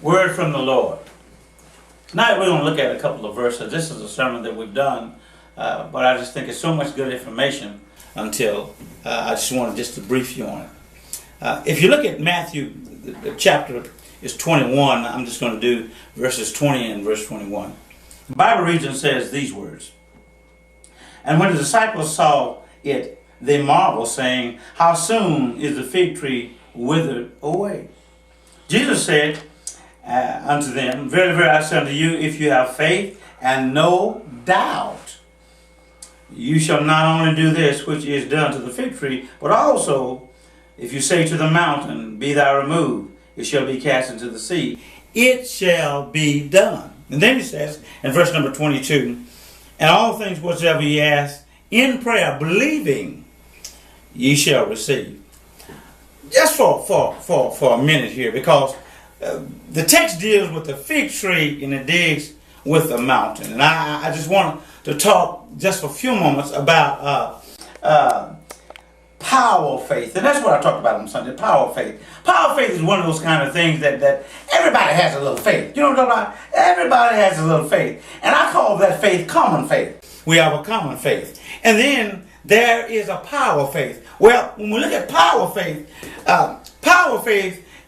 Word from the Lord. Tonight we're going to look at a couple of verses. This is a sermon that we've done, but I just think it's so much good information until I just wanted to brief you on it. If you look at Matthew, the chapter is 21. I'm just going to do verses 20 and verse 21. The Bible reads and says these words. And when the disciples saw it, they marveled, saying, How soon is the fig tree withered away? Jesus said unto them, Verily, verily, I say unto you, if you have faith and no doubt, you shall not only do this which is done to the fig tree, but also, if you say to the mountain, Be thou removed, it shall be cast into the sea, it shall be done. And then he says, in verse number 22, And all things whatsoever ye ask in prayer, believing, ye shall receive. Just for a minute here, because the text deals with the fig tree and it deals with the mountain. And I just want to talk just for a few moments about power of faith. And that's what I talked about on Sunday, power of faith. Power of faith is one of those kind of things that everybody has a little faith. You know what I'm talking about? Everybody has a little faith. And I call that faith common faith. We have a common faith. And then there is a power faith. Well, when we look at power faith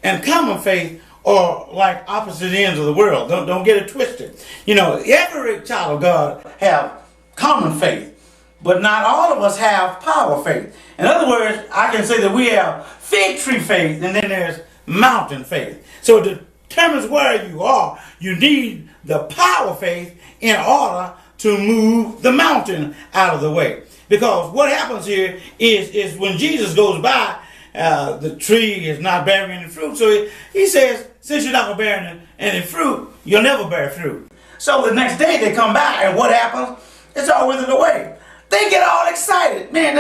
and common faith are like opposite ends of the world. Don't get it twisted. You know, every child of God have common faith, but not all of us have power faith. In other words, I can say that we have fig tree faith, and then there's mountain faith. So it determines where you are. You need the power faith in order to move the mountain out of the way. Because what happens here is when Jesus goes by, the tree is not bearing any fruit. So he says, since you're not going to bear any fruit, you'll never bear fruit. So the next day they come back, and what happens? It's all withered away. They get all excited. Man,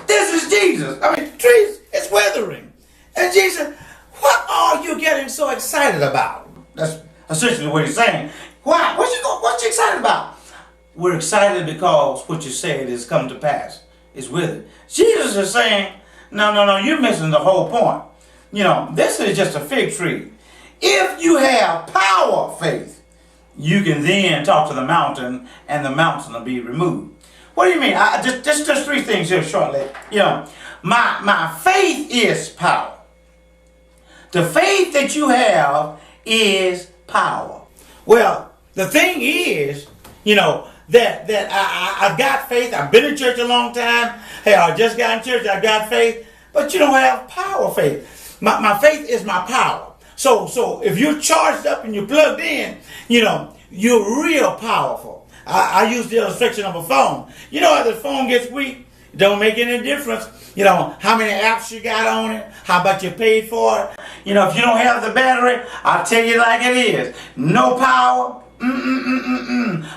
this is Jesus. I mean, the tree is withering. And Jesus, what are you getting so excited about? That's essentially what he's saying. Why? What you excited about? We're excited because what you said has come to pass. It's withered. Jesus is saying, no, you're missing the whole point. You know, this is just a fig tree. If you have power faith, you can then talk to the mountain and the mountain will be removed. What do you mean? Just three things here shortly. You know, my faith is power. The faith that you have is power. Well, the thing is, you know, that I've got faith. I've been in church a long time. Hey, I just got in church. I got faith. But you don't have power faith. My faith is my power. So if you're charged up and you're plugged in, you know, you're real powerful. I use the illustration of a phone. You know, as the phone gets weak, it don't make any difference. You know, how many apps you got on it, how much you paid for it. You know, if you don't have the battery, I'll tell you like it is. No power,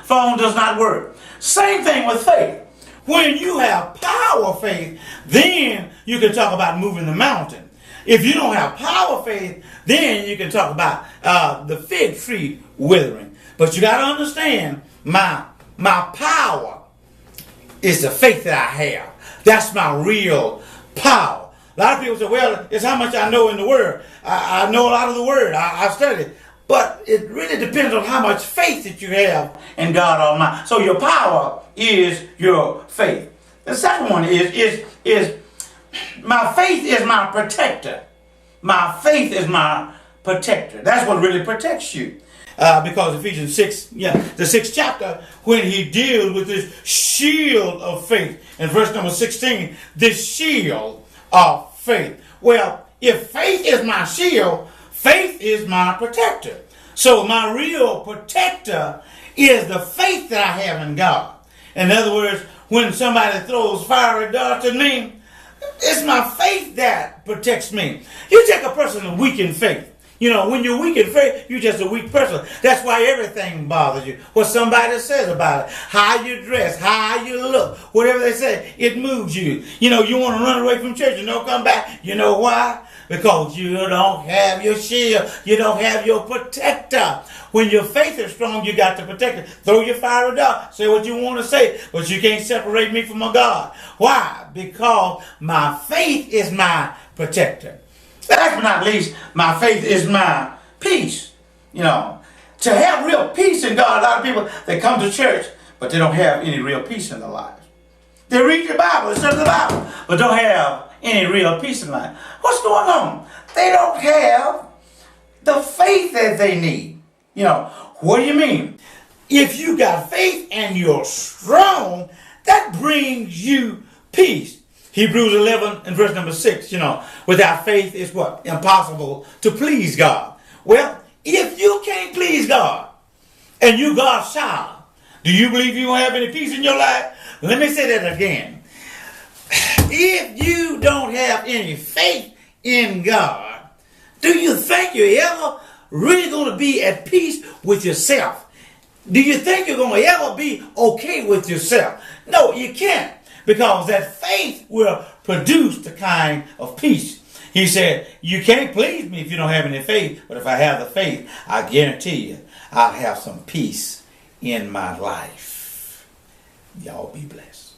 phone does not work. Same thing with faith. When you have power faith, then you can talk about moving the mountain. If you don't have power faith, then you can talk about the fig tree withering. But you got to understand, my power is the faith that I have. That's my real power. A lot of people say, well, it's how much I know in the Word. I know a lot of the Word. I've studied. But it really depends on how much faith that you have in God Almighty. So your power is your faith. The second one is my faith is my protector. My faith is my protector. That's what really protects you. Because Ephesians 6, the 6th chapter, when he deals with this shield of faith, in verse number 16, this shield of faith. Well, if faith is my shield, faith is my protector. So my real protector is the faith that I have in God. In other words, when somebody throws fiery darts at me, it's my faith that protects me. You take a person weak in faith. You know, when you're weak in faith, you're just a weak person. That's why everything bothers you. What somebody says about it, how you dress, how you look, whatever they say, it moves you. You know, you want to run away from church and don't come back. You know why? Because you don't have your shield. You don't have your protector. When your faith is strong, you got to protect it. Throw your fiery dart. Say what you want to say, but you can't separate me from my God. Why? Because my faith is my protector. Last but not least, my faith is my peace. To have real peace in God, a lot of people, they come to church, but they don't have any real peace in their lives. They read the Bible, they study the Bible, but don't have any real peace in life. What's going on? They don't have the faith that they need. What do you mean? If you got faith and you're strong, that brings you peace. Hebrews 11 and verse number 6, without faith it's what? Impossible to please God. Well, if you can't please God and you God's child, do you believe you won't have any peace in your life? Let me say that again. If you don't have any faith in God, do you think you're ever really going to be at peace with yourself? Do you think you're going to ever be okay with yourself? No, you can't. Because that faith will produce the kind of peace. He said, you can't please me if you don't have any faith. But if I have the faith, I guarantee you, I'll have some peace in my life. Y'all be blessed.